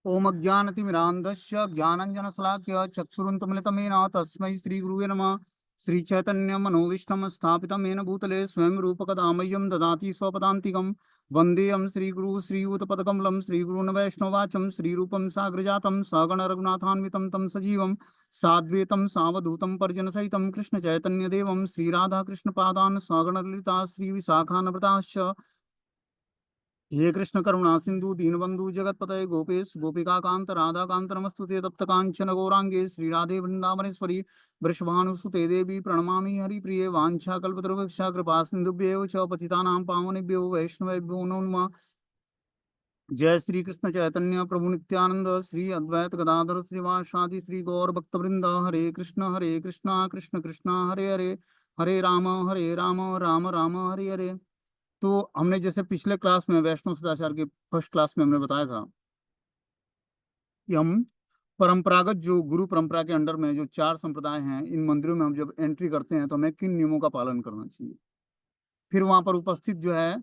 ओम अज्ञानतिमिरान्धस्य ज्ञानाञ्जनशलाकया चक्षुरुन्मिलितमेन तस्मै श्रीगुरुवे नमः। श्रीचैतन्यमनोभीष्टं स्थापितं येन भूतले स्वयं रूपकदामह्यं ददाति स्वपदान्तिकं। वन्देऽहं श्रीगुरुः श्रीयुतपदकमलं श्रीगुरून् वैष्णवाचं श्रीरूपं साग्रजातं सगण रघुनाथान्वितं तं सजीवं साद्वैतं सावधूतं परिजनसहितं कृष्णचैतन्यदेवं श्रीराधाकृष्णपादान् सगण ललिता श्रीविशाखान्विताश्च। हे कृष्ण करुणा सिंधु दीनबंधु जगतपतये गोपेश गोपिका कांत राधा कांत नमस्तुते तप्त कांचन गौरांगे श्री राधे वृंदावनेश्वरी वृषभानुसुते देवी प्रणमामि हरिप्रिये वांछा कल्पतरुवक्षा कृपा सिंधुभ्येव च पतितानां पावनेभ्यो वैष्णवेभ्यो नमो नमः। जय श्री कृष्ण चैतन्य प्रभु नित्यानंद श्री अद्वैत गदाधर श्रीवासादि श्री गौर भक्तवृंद हरे कृष्ण कृष्ण कृष्ण हरे राम राम राम हरे हरे। तो हमने जैसे पिछले क्लास में वैष्णव सदाचार के फर्स्ट क्लास में हमने बताया था कि हम परंपरागत जो गुरु परंपरा के अंडर में जो चार संप्रदाय हैं, इन मंदिरों में हम जब एंट्री करते हैं तो हमें किन नियमों का पालन करना चाहिए। फिर वहां पर उपस्थित जो है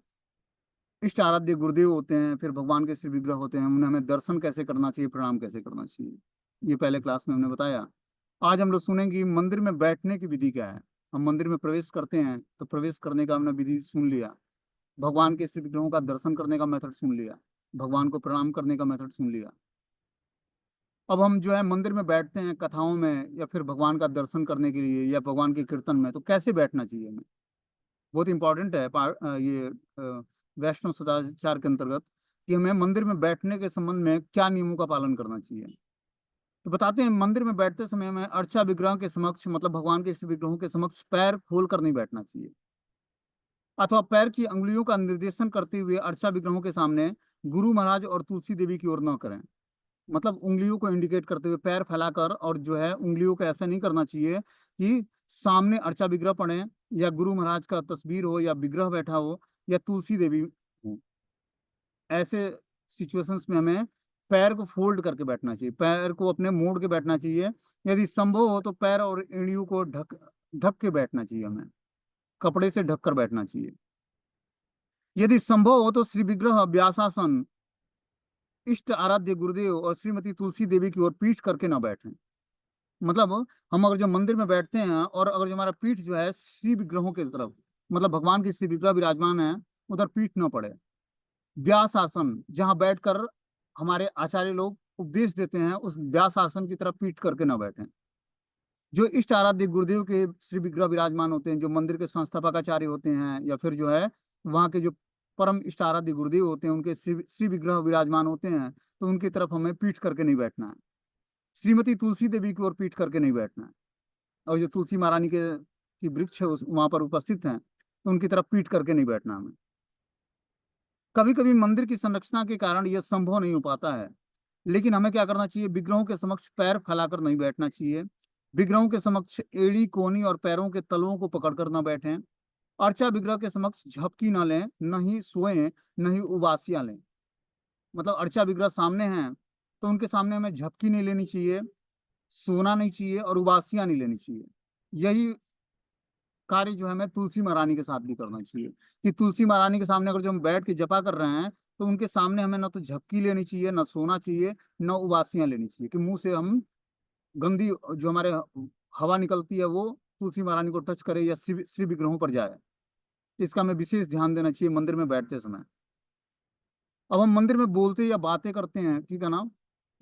इष्ट आराध्य गुरुदेव होते हैं, फिर भगवान के श्री विग्रह होते हैं, उन्हें हमें दर्शन कैसे करना चाहिए, प्रणाम कैसे करना चाहिए, ये पहले क्लास में हमने बताया। आज हम लोग सुनेंगे कि मंदिर में बैठने की विधि क्या है। हम मंदिर में प्रवेश करते हैं तो प्रवेश करने का हमने विधि सुन लिया, भगवान के श्री विग्रहों का दर्शन करने का मेथड सुन लिया, भगवान को प्रणाम करने का मेथड सुन लिया। अब हम जो है मंदिर में बैठते हैं कथाओं में या फिर भगवान का दर्शन करने के लिए या भगवान के कीर्तन में, तो कैसे बैठना चाहिए हमें। बहुत इंपॉर्टेंट है ये वैष्णव सदाचार के अंतर्गत कि हमें मंदिर में बैठने के संबंध में क्या नियमों का पालन करना चाहिए। तो बताते हैं, मंदिर में बैठते समय हमें अर्चा विग्रह के समक्ष, मतलब भगवान के श्री विग्रहों के समक्ष पैर खोल कर नहीं बैठना चाहिए, अथवा पैर की अंगुलियों का निर्देशन करते हुए अर्चा विग्रहों के सामने गुरु महाराज और तुलसी देवी की ओर न करें। मतलब उंगलियों को इंडिकेट करते हुए पैर फैलाकर, और जो है उंगलियों को ऐसा नहीं करना चाहिए कि सामने अर्चा विग्रह पड़े या गुरु महाराज का तस्वीर हो या विग्रह बैठा हो या तुलसी देवी हो। ऐसे सिचुएशंस में हमें पैर को फोल्ड करके बैठना चाहिए, पैर को अपने मोड़ के बैठना चाहिए। यदि संभव हो तो पैर और एड़ियों को ढक ढक के बैठना चाहिए, हमें कपड़े से ढक कर बैठना चाहिए। यदि संभव हो तो श्री विग्रह व्यासासन, इष्ट आराध्य गुरुदेव और श्रीमती तुलसी देवी की ओर पीठ करके ना बैठें। मतलब हम अगर जो मंदिर में बैठते हैं और अगर जो हमारा पीठ जो है श्री विग्रहों की तरफ, मतलब भगवान की श्री विग्रह विराजमान है, उधर पीठ न पड़े। व्यास आसन, जहाँ बैठकर हमारे आचार्य लोग उपदेश देते हैं, उस व्यास आसन की तरफ पीठ करके न बैठें। जो इष्ट आराध्य गुरुदेव के श्री विग्रह विराजमान होते हैं, जो मंदिर के संस्थापक आचार्य होते हैं, या फिर जो है वहाँ के जो परम इष्ट आराध्य गुरुदेव होते हैं, उनके श्री श्री विग्रह विराजमान होते हैं, तो उनकी तरफ हमें पीठ करके नहीं बैठना है। श्रीमती तुलसी देवी की ओर पीठ करके नहीं बैठना है। और जो तुलसी महारानी के की वृक्ष है उस वहां पर उपस्थित हैं, तो उनकी तरफ पीठ करके नहीं बैठना हमें। कभी कभी मंदिर की संरचना के कारण यह संभव नहीं हो पाता है, लेकिन हमें क्या करना चाहिए, विग्रहों के समक्ष पैर फैलाकर नहीं बैठना चाहिए। विग्रहों के समक्ष एड़ी कोनी और पैरों के तलुओं को पकड़कर न बैठें। अर्चा विग्रह के समक्ष झपकी न लें, न ही सोएं, न ही उबासियां लें। मतलब अर्चा विग्रह सामने हैं तो उनके सामने हमें झपकी नहीं लेनी चाहिए, सोना नहीं चाहिए और उबासियां नहीं लेनी चाहिए। यही कार्य जो है हमें तुलसी महारानी के साथ भी करना चाहिए कि तुलसी महारानी के सामने अगर जो हम बैठ के जपा कर रहे हैं, तो उनके सामने हमें ना तो झपकी लेनी चाहिए, ना सोना चाहिए, ना उबासियां लेनी चाहिए कि मुंह से हम गंदी जो हमारे हवा निकलती है वो तुलसी महारानी को टच करे या श्री श्री विग्रहों पर जाए। इसका हमें विशेष ध्यान देना चाहिए मंदिर में बैठते समय। अब हम मंदिर में बोलते या बातें करते हैं, ठीक है ना,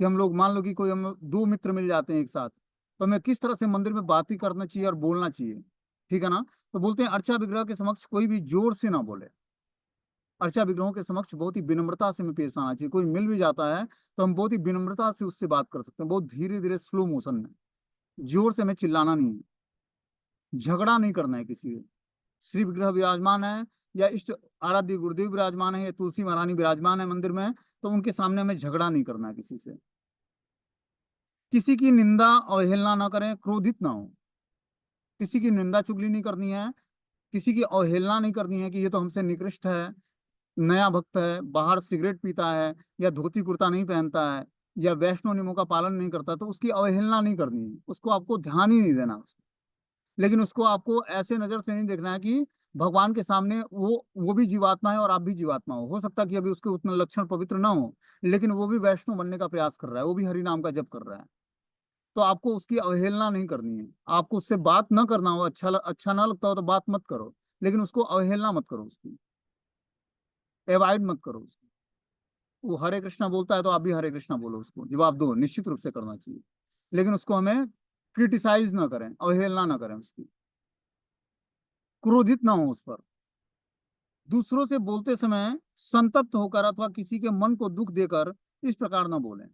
कि हम लोग मान लो कि कोई हम दो मित्र मिल जाते हैं एक साथ, तो हमें किस तरह से मंदिर में बातें करना चाहिए और बोलना चाहिए, ठीक है ना। तो बोलते हैं अर्चा विग्रह के समक्ष कोई भी जोर से ना बोले। अर्चा विग्रहों के समक्ष बहुत ही विनम्रता से हमें पेश आना चाहिए। कोई मिल भी जाता है तो हम बहुत ही विनम्रता से उससे बात कर सकते हैं, बहुत धीरे धीरे स्लो मोशन में। जोर से हमें चिल्लाना नहीं है, झगड़ा नहीं करना है किसी से। श्री विग्रह विराजमान है या इष्ट आराध्य गुरुदेव विराजमान है या तुलसी महारानी विराजमान है मंदिर में, तो उनके सामने हमें झगड़ा नहीं करना है किसी से। किसी की निंदा अवहेलना ना करें, क्रोधित ना हो। किसी की निंदा चुगली नहीं करनी है, किसी की अवहेलना नहीं करनी है कि ये तो हमसे निकृष्ट है, नया भक्त है, बाहर सिगरेट पीता है या धोती कुर्ता नहीं पहनता है या वैष्णव नियमों का पालन नहीं करता, तो उसकी अवहेलना नहीं करनी है, उसको आपको ध्यान ही नहीं देना उसको। लेकिन उसको आपको ऐसे नजर से नहीं देखना है कि भगवान के सामने वो भी जीवात्मा है और आप भी जीवात्मा हो सकता है कि अभी उसके उतना लक्षण पवित्र ना हो, लेकिन वो भी वैष्णव बनने का प्रयास कर रहा है, वो भी हरि नाम का जप कर रहा है। तो आपको उसकी अवहेलना नहीं करनी है। आपको उससे बात ना करना हो, अच्छा ना लगता हो तो बात मत करो, लेकिन उसको अवहेलना मत करो, उसकी अवॉइड मत करो उसको। वो हरे कृष्णा बोलता है तो आप भी हरे कृष्णा बोलो, उसको जवाब दो, निश्चित रूप से करना चाहिए। लेकिन उसको हमें क्रिटिसाइज ना करें, अवहेलना ना करें उसकी, क्रोधित ना हो उस पर। दूसरों से बोलते समय संतप्त होकर अथवा किसी के मन को दुख देकर इस प्रकार ना बोलें।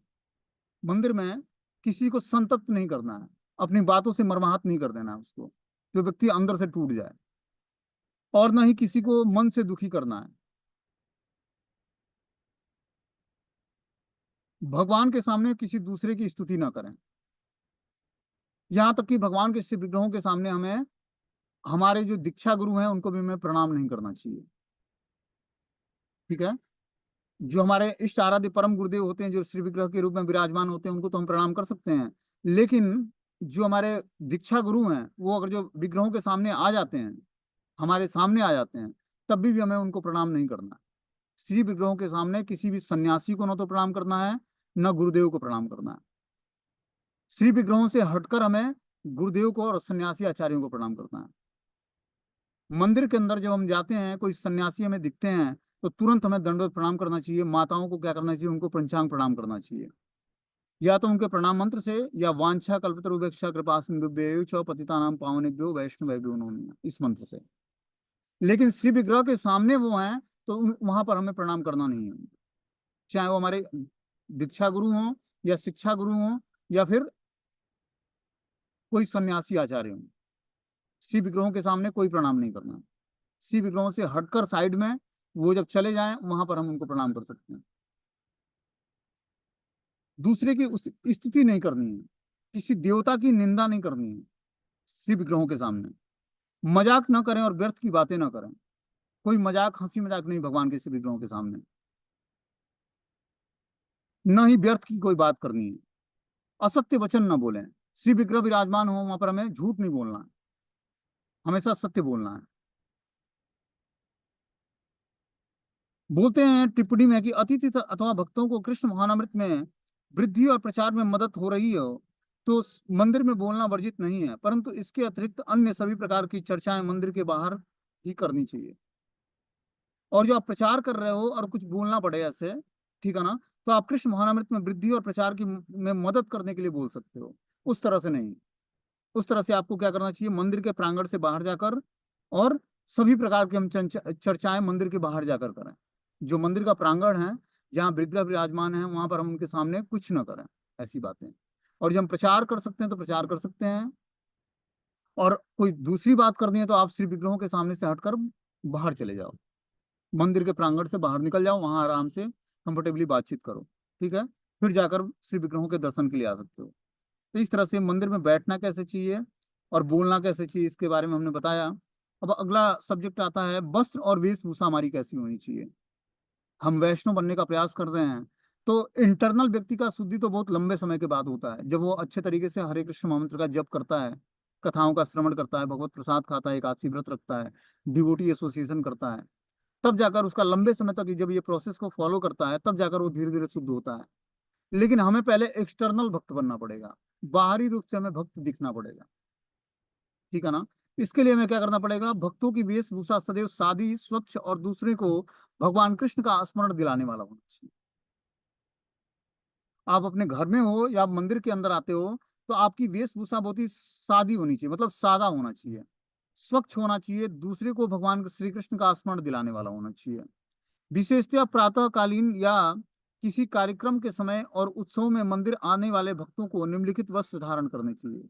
मंदिर में किसी को संतप्त नहीं करना है, अपनी बातों से मर्माहत नहीं कर देना है उसको, जो व्यक्ति अंदर से टूट जाए। और ना ही किसी को मन से दुखी करना है। भगवान के सामने किसी दूसरे की स्तुति ना करें। यहाँ तक कि भगवान के शिव विग्रहों के सामने हमें, हमारे जो दीक्षा गुरु हैं उनको भी हमें प्रणाम नहीं करना चाहिए। ठीक है। जो हमारे इष्ट आराध्य परम गुरुदेव होते हैं, जो श्री विग्रह के रूप में विराजमान होते हैं, उनको तो हम प्रणाम कर सकते हैं। लेकिन जो हमारे दीक्षा गुरु हैं, वो अगर जो विग्रहों के सामने आ जाते हैं, हमारे सामने आ जाते हैं, तब भी हमें उनको प्रणाम नहीं करना। श्री विग्रहों के सामने किसी भी सन्यासी को ना तो प्रणाम करना है, न गुरुदेव को प्रणाम करना है। श्री विग्रहों से हटकर हमें गुरुदेव को और सन्यासी आचार्यों को प्रणाम करना है। मंदिर के अंदर जब हम जाते हैं, कोई सन्यासी हमें दिखते हैं, तो तुरंत हमें दंडवत प्रणाम करना चाहिए। माताओं को क्या करना चाहिए, उनको पंचांग प्रणाम करना चाहिए, या तो उनके प्रणाम मंत्र से, या वांछा कल्पतरुभ्यश्च कृपा सिंधुभ्यो च पतितानां पावनेभ्यो वैष्णवेभ्यो नमो नमः, इस मंत्र से। लेकिन श्री विग्रह के सामने वो हैं, तो वहां पर हमें प्रणाम करना नहीं है। चाहे वो हमारे दीक्षा गुरु हों, या शिक्षा गुरु हों, या फिर कोई सन्यासी आचार्य हों, श्री विग्रहों के सामने कोई प्रणाम नहीं करना। श्री विग्रहों से हटकर साइड में वो जब चले जाएं, वहां पर हम उनको प्रणाम कर सकते हैं। दूसरे की स्तुति नहीं करनी है, किसी देवता की निंदा नहीं करनी है श्री विग्रहों के सामने। मजाक ना करें और व्यर्थ की बातें ना करें। कोई मजाक, हंसी मजाक नहीं भगवान के श्री विग्रहों के सामने। न ही व्यर्थ की कोई बात करनी है। असत्य वचन न बोलें। श्री विग्रह विराजमान हो, वहां पर हमें झूठ नहीं बोलना है, हमेशा सत्य बोलना है। बोलते हैं टिप्पणी में कि अतिथि अथवा भक्तों को कृष्ण महानामृत में वृद्धि और प्रचार में मदद हो रही हो, तो मंदिर में बोलना वर्जित नहीं है, परंतु इसके अतिरिक्त अन्य सभी प्रकार की चर्चाएं मंदिर के बाहर ही करनी चाहिए। और जो आप प्रचार कर रहे हो और कुछ बोलना पड़े ऐसे, ठीक है ना, तो आप कृष्ण महानामृत में वृद्धि और प्रचार की में मदद करने के लिए बोल सकते हो, उस तरह से नहीं। उस तरह से आपको क्या करना चाहिए, मंदिर के प्रांगण से बाहर जाकर, और सभी प्रकार की हम चर्चाएं मंदिर के बाहर जाकर करें। जो मंदिर का प्रांगण है, जहाँ विग्रह विराजमान है, वहां पर हम उनके सामने कुछ ना करें, ऐसी बातें। और जब हम प्रचार कर सकते हैं तो प्रचार कर सकते हैं, और कोई दूसरी बात करनी है तो आप श्री विग्रहों के सामने से हटकर बाहर चले जाओ, मंदिर के प्रांगण से बाहर निकल जाओ, वहां आराम से कंफर्टेबली बातचीत करो। ठीक है। फिर जाकर श्री विग्रहों के दर्शन के लिए आ सकते हो। तो इस तरह से मंदिर में बैठना कैसे चाहिए और बोलना कैसे चाहिए, इसके बारे में हमने बताया। अब अगला सब्जेक्ट आता है, वस्त्र और वेशभूषा हमारी कैसी होनी चाहिए। हम वैष्णव बनने का प्रयास कर रहे हैं, तो इंटरनल व्यक्ति का शुद्धि तो बहुत लंबे समय के बाद होता है, जब वो अच्छे तरीके से हरे कृष्ण मंत्र का जप करता है, कथाओं का श्रवण करता है, भगवत प्रसाद खाता है, एकादशी व्रत रखता है, डिवोटी एसोसिएशन करता है। तब जाकर उसका लंबे समय तक जब ये प्रोसेस को फॉलो करता है, तब जाकर वो धीरे धीरे शुद्ध होता है। लेकिन हमें पहले एक्सटर्नल भक्त बनना पड़ेगा, बाहरी रूप से हमें भक्त दिखना पड़ेगा। ठीक है ना। इसके लिए हमें क्या करना पड़ेगा, भक्तों की वेशभूषा सदैव सादी, स्वच्छ और दूसरे को भगवान कृष्ण का स्मरण दिलाने वाला होना चाहिए। आप अपने घर में हो या आप मंदिर के अंदर आते हो, तो आपकी वेशभूषा बहुत ही सादी होनी चाहिए, मतलब सादा होना चाहिए, स्वच्छ होना चाहिए, दूसरे को भगवान श्री कृष्ण का स्मरण दिलाने वाला होना चाहिए। विशेषतः प्रातःकालीन या किसी कार्यक्रम के समय और उत्सव में मंदिर आने वाले भक्तों को निम्नलिखित वस्त्र धारण करने चाहिए।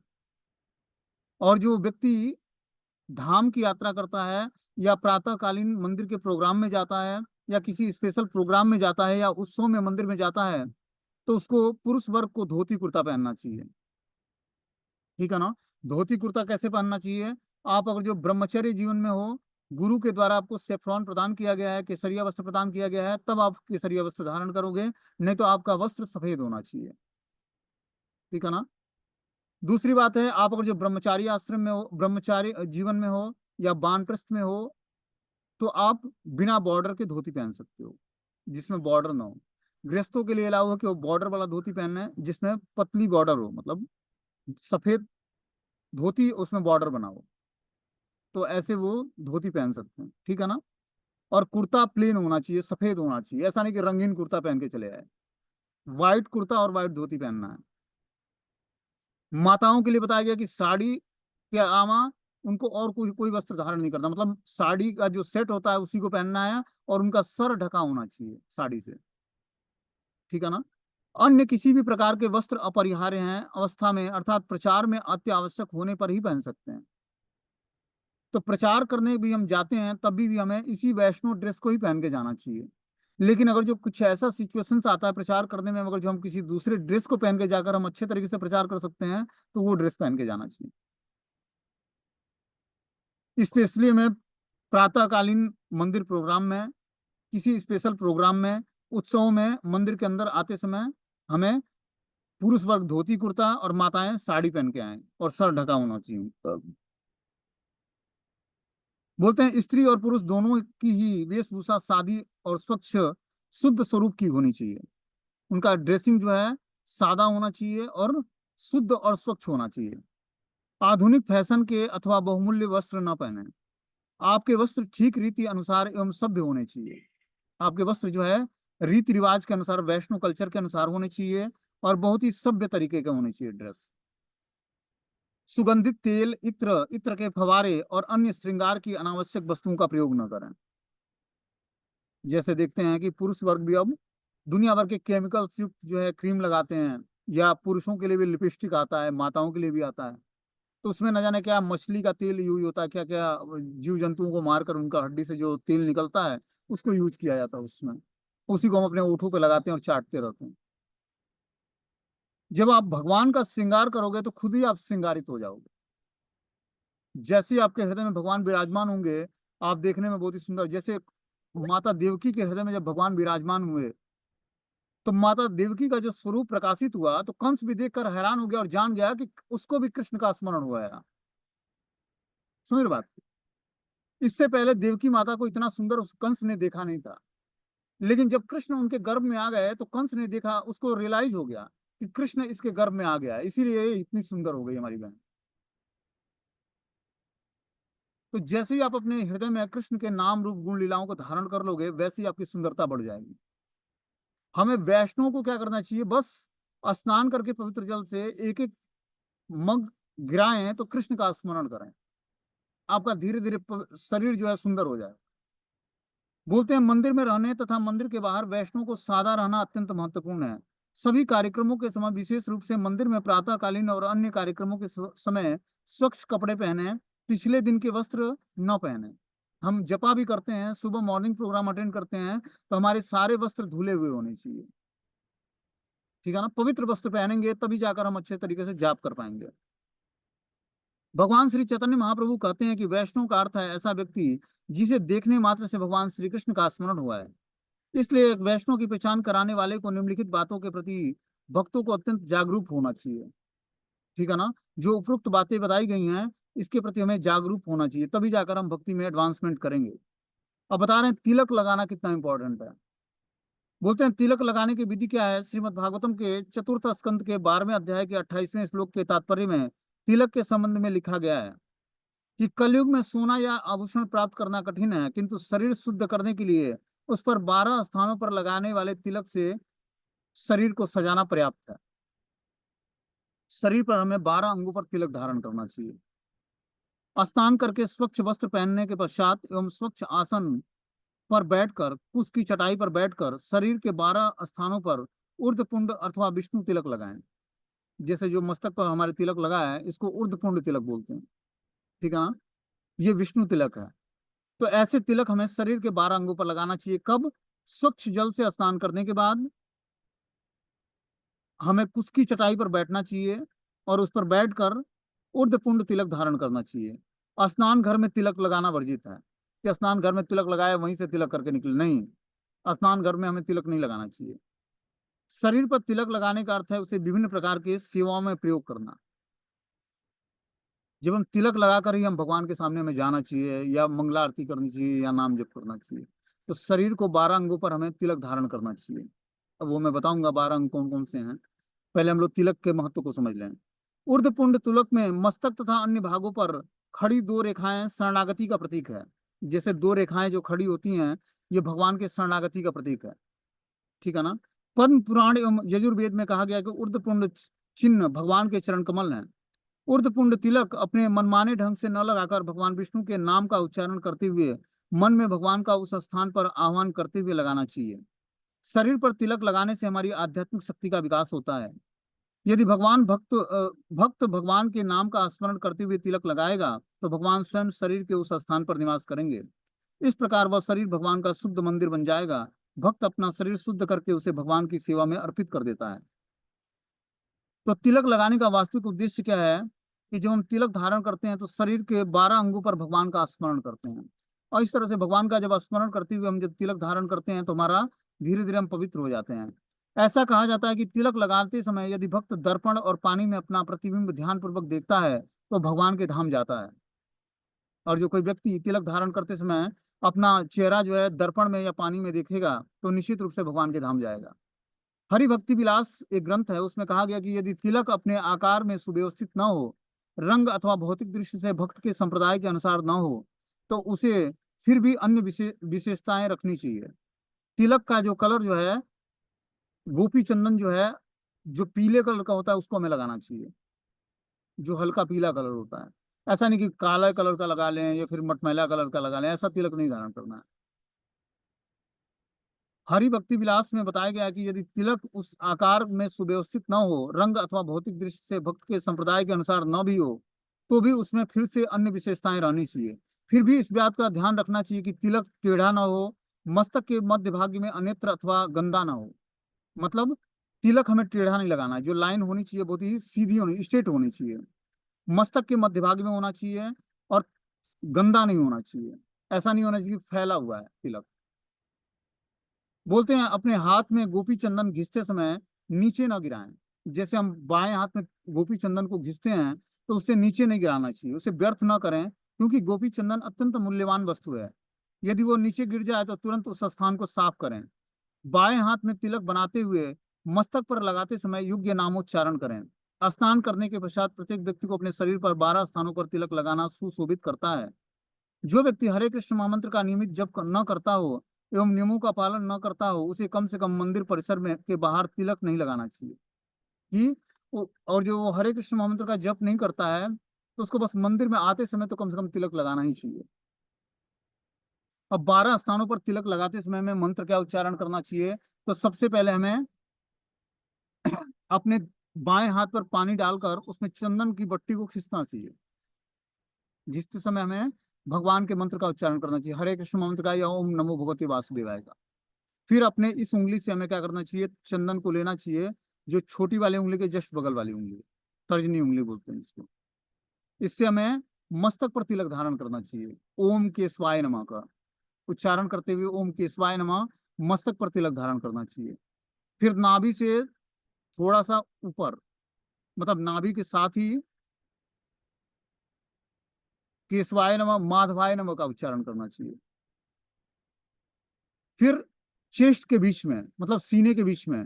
और जो व्यक्ति धाम की यात्रा करता है, या प्रातःकालीन मंदिर के प्रोग्राम में जाता है, या किसी स्पेशल प्रोग्राम में जाता है, या उत्सव में मंदिर में जाता है, तो उसको पुरुष वर्ग को धोती कुर्ता पहनना चाहिए। ठीक है ना। धोती कुर्ता कैसे पहनना चाहिए, आप अगर जो ब्रह्मचर्य जीवन में हो, गुरु के द्वारा आपको सेफ्रॉन प्रदान किया गया है, केसरिया वस्त्र प्रदान किया गया है, तब आप केसरिया वस्त्र धारण करोगे, नहीं तो आपका वस्त्र सफेद होना चाहिए। ठीक है ना। दूसरी बात है, आप अगर जो ब्रह्मचारी आश्रम में हो, ब्रह्मचारी जीवन में हो, या वानप्रस्थ में हो, तो आप बिना बॉर्डर के धोती पहन सकते हो, जिसमें बॉर्डर ना हो। गृहस्थों के लिए अलाउ है कि वो बॉर्डर वाला धोती पहनना है, जिसमें पतली बॉर्डर हो, मतलब सफेद धोती उसमें बॉर्डर बना हो, तो ऐसे वो धोती पहन सकते हैं, ठीक है ना। और कुर्ता प्लेन होना चाहिए, सफेद होना चाहिए, ऐसा नहीं कि रंगीन कुर्ता पहन के चले आए। व्हाइट कुर्ता और व्हाइट धोती पहनना है। माताओं के लिए बताया गया कि साड़ी के अलावा उनको और कोई कोई वस्त्र धारण नहीं करना, मतलब साड़ी का जो सेट होता है उसी को पहनना है, और उनका सर ढका होना चाहिए साड़ी से, ठीक है ना। अन्य किसी भी प्रकार के वस्त्र अपरिहार्य हैं अवस्था में, अर्थात प्रचार में अत्यावश्यक होने पर ही पहन सकते हैं। तो प्रचार करने भी हम जाते हैं तब भी हमें इसी वैष्णव ड्रेस को ही पहन के जाना चाहिए। लेकिन अगर जो कुछ ऐसा सिचुएशंस आता है प्रचार करने में, अगर जो हम किसी दूसरे ड्रेस को पहन के जाकर हम अच्छे तरीके से प्रचार कर सकते हैं, तो वो ड्रेस पहन के जाना चाहिए। स्पेशली हमें प्रातःकालीन मंदिर प्रोग्राम में, किसी स्पेशल प्रोग्राम में, उत्सवों में मंदिर के अंदर आते समय हमें पुरुष वर्ग धोती कुर्ता और माताएं साड़ी पहन के आए और सर ढका होना चाहिए। बोलते हैं स्त्री और पुरुष दोनों की ही वेशभूषा सादी और स्वच्छ शुद्ध स्वरूप की होनी चाहिए। उनका ड्रेसिंग जो है सादा होना चाहिए और शुद्ध और स्वच्छ होना चाहिए। आधुनिक फैशन के अथवा बहुमूल्य वस्त्र न पहने। आपके वस्त्र ठीक रीति अनुसार एवं सभ्य होने चाहिए। आपके वस्त्र जो है रीति रिवाज के अनुसार, वैष्णव कल्चर के अनुसार होने चाहिए, और बहुत ही सभ्य तरीके के होने चाहिए ड्रेस। सुगंधित तेल, इत्र, इत्र के फवारे और अन्य श्रृंगार की अनावश्यक वस्तुओं का प्रयोग न करें। जैसे देखते हैं कि पुरुष वर्ग भी अब दुनिया भर के केमिकल्स युक्त जो है क्रीम लगाते हैं, या पुरुषों के लिए भी लिपस्टिक आता है, माताओं के लिए भी आता है। तो उसमें न जाने क्या मछली का तेल यूज होता है, क्या क्या जीव जंतुओं को मारकर उनका हड्डी से जो तेल निकलता है उसको यूज किया जाता है उसमें। उसी को हम अपने ओठों पे लगाते हैं और चाटते रहते हैं। जब आप भगवान का श्रृंगार करोगे तो खुद ही आप श्रृंगारित हो जाओगे। जैसे ही आपके हृदय में भगवान विराजमान होंगे, आप देखने में बहुत ही सुंदर, जैसे माता देवकी के हृदय में जब भगवान विराजमान हुए, तो माता देवकी का जो स्वरूप प्रकाशित हुआ, तो कंस भी देखकर हैरान हो गया और जान गया कि उसको भी कृष्ण का स्मरण हुआ है। समझ बात। इससे पहले देवकी माता को इतना सुंदर उस कंस ने देखा नहीं था। लेकिन जब कृष्ण उनके गर्भ में आ गए तो कंस ने देखा, उसको रियलाइज हो गया कि कृष्ण इसके गर्भ में आ गया, इसीलिए ये इतनी सुंदर हो गई हमारी बहन। तो जैसे ही आप अपने हृदय में कृष्ण के नाम रूप गुण लीलाओं को धारण कर लोगे, वैसे ही आपकी सुंदरता बढ़ जाएगी। हमें वैष्णव को क्या करना चाहिए, बस स्नान करके पवित्र जल से एक एक मग गिराएं तो कृष्ण का स्मरण करें, आपका धीरे धीरे शरीर जो है सुंदर हो जाए। बोलते हैं मंदिर में रहने तथा मंदिर के बाहर वैष्णव को सादा रहना अत्यंत महत्वपूर्ण है। सभी कार्यक्रमों के समय, विशेष रूप से मंदिर में प्रातःकालीन और अन्य कार्यक्रमों के समय स्वच्छ कपड़े पहने, पिछले दिन के वस्त्र न पहने। हम जपा भी करते हैं, सुबह मॉर्निंग प्रोग्राम अटेंड करते हैं, तो हमारे सारे वस्त्र धुले हुए होने चाहिए, ठीक है ना। पवित्र वस्त्र पहनेंगे तभी जाकर हम अच्छे तरीके से जाप कर पाएंगे। भगवान श्री चैतन्य महाप्रभु कहते हैं कि वैष्णव का अर्थ है ऐसा व्यक्ति जिसे देखने मात्र से भगवान श्री कृष्ण का स्मरण हुआ है। इसलिए एक वैष्णव की पहचान कराने वाले को निम्नलिखित बातों के प्रति भक्तों को अत्यंत जागरूक होना चाहिए, ठीक है ना। जो उपरोक्त बातें बताई गई हैं, इसके प्रति हमें जागरूक होना चाहिए, तभी जाकर हम भक्ति में एडवांसमेंट करेंगे। अब बता रहे हैं तिलक लगाना कितना इंपॉर्टेंट है। बोलते हैं तिलक लगाने की विधि क्या है। श्रीमद् भागवतम के चतुर्थ स्कंद के 12वें अध्याय के 28वें श्लोक के तात्पर्य में तिलक के संबंध में लिखा गया है कि कलयुग में सोना या आभूषण प्राप्त करना कठिन है, किंतु शरीर शुद्ध करने के लिए उस पर 12 स्थानों पर लगाने वाले तिलक से शरीर को सजाना पर्याप्त है। शरीर पर हमें 12 अंगों पर तिलक धारण करना चाहिए। स्नान करके स्वच्छ वस्त्र पहनने के पश्चात एवं स्वच्छ आसन पर बैठकर, कुश की चटाई पर बैठकर शरीर के 12 स्थानों पर ऊर्ध्व पुंड अथवा विष्णु तिलक लगाएं। जैसे जो मस्तक पर हमारे तिलक लगा है, इसको ऊर्ध्व पुंड तिलक बोलते हैं, ठीक है ना। ये विष्णु तिलक है। तो ऐसे तिलक हमें शरीर के 12 अंगों पर लगाना चाहिए। कब? स्वच्छ जल से स्नान करने के बाद हमें कुश की चटाई पर बैठना चाहिए और उस पर बैठकर ऊर्ध्वपुंड तिलक धारण करना चाहिए। स्नान घर में तिलक लगाना वर्जित है कि स्नान घर में तिलक लगाया वहीं से तिलक करके निकले, नहीं। स्नान घर में हमें तिलक नहीं लगाना चाहिए। शरीर पर तिलक लगाने का अर्थ है उसे विभिन्न प्रकार के सेवाओं में प्रयोग करना। जब हम तिलक लगाकर ही हम भगवान के सामने हमें जाना चाहिए या मंगला आरती करनी चाहिए या नाम जप करना चाहिए। तो शरीर को 12 अंगों पर हमें तिलक धारण करना चाहिए। अब वो मैं बताऊंगा 12 अंग कौन कौन से हैं। पहले हम लोग तिलक के महत्व को समझ लें। ऊर्ध्व पुंड तिलक में मस्तक तथा अन्य भागों पर खड़ी 2 रेखाएं शरणागति का प्रतीक है। जैसे 2 रेखाएं जो खड़ी होती हैं, ये भगवान के शरणागति का प्रतीक है। ठीक है ना। पद्म पुराण एवं यजुर्वेद में कहा गया है कि ऊर्ध्व पुंड चिन्ह भगवान के चरण कमल हैं। ऊर्ध्वपुंड तिलक अपने मनमाने ढंग से न लगाकर भगवान विष्णु के नाम का उच्चारण करते हुए मन में भगवान का उस स्थान पर आह्वान करते हुए लगाना चाहिए। शरीर पर तिलक लगाने से हमारी आध्यात्मिक शक्ति का विकास होता है। यदि भक्त भगवान के नाम का स्मरण करते हुए तिलक लगाएगा तो भगवान स्वयं शरीर के उस स्थान पर निवास करेंगे। इस प्रकार वह शरीर भगवान का शुद्ध मंदिर बन जाएगा। भक्त अपना शरीर शुद्ध करके उसे भगवान की सेवा में अर्पित कर देता है। तो तिलक लगाने का वास्तविक उद्देश्य क्या है कि जब हम तिलक धारण करते हैं तो शरीर के 12 अंगों पर भगवान का स्मरण करते हैं। और इस तरह से भगवान का जब स्मरण करते हुए हम जब तिलक धारण करते हैं तो हमारा धीरे धीरे हम पवित्र हो जाते हैं। ऐसा कहा जाता है कि तिलक लगाते समय यदि भक्त दर्पण और पानी में अपना प्रतिबिंब ध्यान पूर्वक देखता है तो भगवान के धाम जाता है। और जो कोई व्यक्ति तिलक धारण करते समय अपना चेहरा जो है दर्पण में या पानी में देखेगा तो निश्चित रूप से भगवान के धाम जाएगा। हरि भक्ति विलास एक ग्रंथ है, उसमें कहा गया कि यदि तिलक अपने आकार में सुव्यवस्थित न हो, रंग अथवा भौतिक दृष्टि से भक्त के संप्रदाय के अनुसार न हो, तो उसे फिर भी अन्य विशेषताएं रखनी चाहिए। तिलक का जो कलर जो है, गोपी चंदन जो है, जो पीले कलर का होता है उसको हमें लगाना चाहिए, जो हल्का पीला कलर होता है। ऐसा नहीं कि काला कलर का लगा लें या फिर मटमैला कलर का लगा लें, ऐसा तिलक नहीं धारण करना है। हरि भक्ति विलास में बताया गया है कि यदि तिलक उस आकार में सुव्यवस्थित न हो, रंग अथवा भौतिक दृष्टि से भक्त के संप्रदाय के अनुसार न भी हो, तो भी उसमें फिर से अन्य विशेषताएं रहनी चाहिए। फिर भी इस बात का ध्यान रखना चाहिए कि तिलक टेढ़ा ना हो, मस्तक के मध्य भाग में अन्यत्र अथवा गंदा ना हो। मतलब तिलक हमें टेढ़ा नहीं लगाना है, जो लाइन होनी चाहिए बहुत ही सीधी होनी, स्ट्रेट होनी चाहिए। मस्तक के मध्य भाग में होना चाहिए और गंदा नहीं होना चाहिए। ऐसा नहीं होना चाहिए कि फैला हुआ है तिलक। बोलते हैं अपने हाथ में गोपी चंदन घिसते समय नीचे ना गिराएं। जैसे हम बाएं हाथ में गोपी चंदन को घिसते हैं तो उससे नीचे नहीं गिराना चाहिए, उसे व्यर्थ ना करें, क्योंकि गोपी चंदन अत्यंत मूल्यवान वस्तु है। यदि वो नीचे गिर जाए तो तुरंत उस स्थान को साफ करें। बाएं हाथ में तिलक बनाते हुए मस्तक पर लगाते समय योग्य नामोच्चारण करें। स्नान करने के पश्चात प्रत्येक व्यक्ति को अपने शरीर पर 12 स्थानों पर तिलक लगाना सुशोभित करता है। जो व्यक्ति हरे कृष्ण महामंत्र का नियमित जप न करता हो एवं नियमों का पालन न करता हो, उसे कम से कम मंदिर परिसर में के बाहर तिलक नहीं लगाना चाहिए। कि और जो वो हरे कृष्ण महामंत्र का जप नहीं करता है तो उसको बस मंदिर में आते समय तो कम से कम तिलक लगाना ही चाहिए। अब 12 स्थानों पर तिलक लगाते समय में मंत्र क्या उच्चारण करना चाहिए। तो सबसे पहले हमें अपने बाएं हाथ पर पानी डालकर उसमें चंदन की बट्टी को खींचना चाहिए। जिसते समय हमें भगवान के मंत्र का उच्चारण करना चाहिए, हरे कृष्ण मंत्र का या ओम नमो भगवते वासुदेवाय का। फिर अपने इस उंगली से हमें क्या करना चाहिए, चंदन को लेना चाहिए, जो छोटी वाली उंगली के जस्ट बगल वाली उंगली, तर्जनी उंगली बोलते हैं इसको। इससे हमें मस्तक पर तिलक धारण करना चाहिए। ओम केशवाय नमः का उच्चारण करते हुए ओम केशवाय नमः मस्तक पर तिलक धारण करना चाहिए। फिर नाभि से थोड़ा सा ऊपर, मतलब नाभि के साथ ही केशवाय नमः माधवाय नमः का उच्चारण करना चाहिए। फिर चेस्ट के बीच में, मतलब सीने के बीच में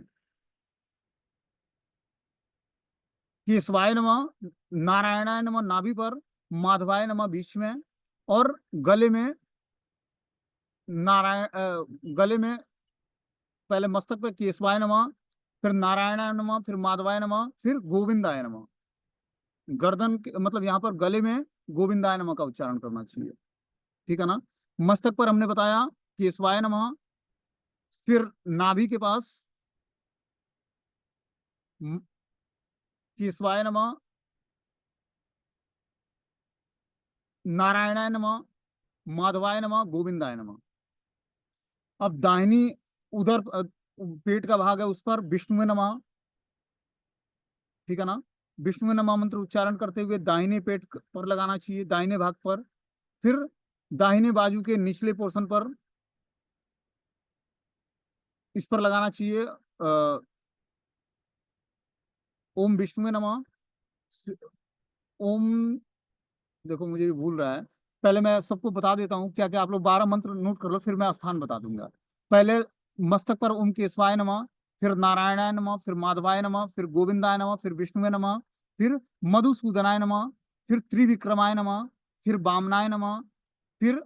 केशवाय नमः, नारायणाय नमः नाभि पर, माधवाय नमः बीच में, और गले में गले में पहले मस्तक पे केशवाय नमः, फिर नारायणाय नमः, फिर माधवाय नमः, फिर गोविंदाय नमः। मतलब यहाँ पर गले में गोविंदाय नमः का उच्चारण करना चाहिए। ठीक है ना। मस्तक पर हमने बताया केशवाय नमः, फिर नाभि के पास म- केशवाय नमः, नारायणाय नमः, माधवाय नमः, गोविंदाय नमः। अब दाहिनी उधर पेट का भाग है, उस पर विष्णु नमः। ठीक है ना। विष्णु नमः मंत्र उच्चारण करते हुए दाहिने पेट पर लगाना चाहिए, दाहिने भाग पर। फिर दाहिने बाजू के निचले पोर्शन पर इस पर लगाना चाहिए ओम विष्णु नमः। ओम देखो मुझे भी भूल रहा है। पहले मैं सबको बता देता हूँ क्या क्या, आप लोग 12 मंत्र नोट कर लो, फिर मैं स्थान बता दूंगा। पहले मस्तक पर ओम केशवाय नमः, फिर नारायणाय नमः, फिर माधवाय नमः, फिर गोविंदाय नमः, फिर विष्णुवे नमः, फिर मधुसूदनाय नमः, फिर त्रिविक्रमाय नमः, फिर वामनाय नमः, फिर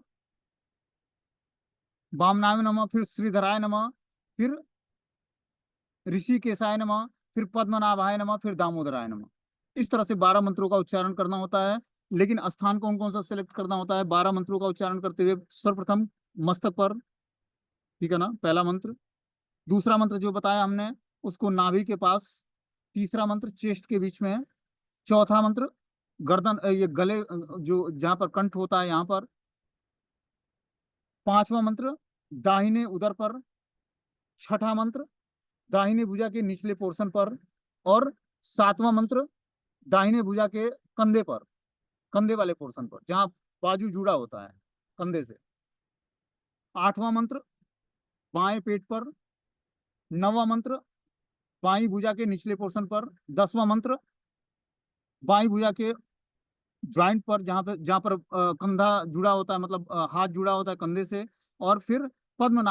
वामनाय नमः, फिर श्रीधराय नमः, फिर ऋषिकेशाय नमः, फिर पद्मनाभाय नमः, फिर दामोदराय नमः। इस तरह से 12 मंत्रों का उच्चारण करना होता है। लेकिन स्थान कौन कौन सा सिलेक्ट करना होता है 12 मंत्रों का उच्चारण करते हुए? सर्वप्रथम मस्तक पर, ठीक है ना, पहला मंत्र। दूसरा मंत्र जो बताया हमने, उसको नाभि के पास। तीसरा मंत्र चेस्ट के बीच में है। चौथा मंत्र गर्दन, ये गले, जो जहाँ पर कंठ होता है यहाँ पर। पांचवा मंत्र दाहिने उदर पर। छठा मंत्र दाहिने भुजा के निचले पोर्शन पर। और सातवां मंत्र दाहिने भुजा के कंधे पर, कंधे वाले पोर्शन पर, जहाँ बाजू जुड़ा होता है कंधे से। आठवां मंत्र बाएं पेट पर। नौवां मंत्र बाई भुजा के निचले पोर्शन पर। 10वां मंत्र बाई भुजा के ज्वाइंट पर, जहाँ पर कंधा जुड़ा होता है, मतलब हाथ जुड़ा होता है कंधे से। और फिर पद्म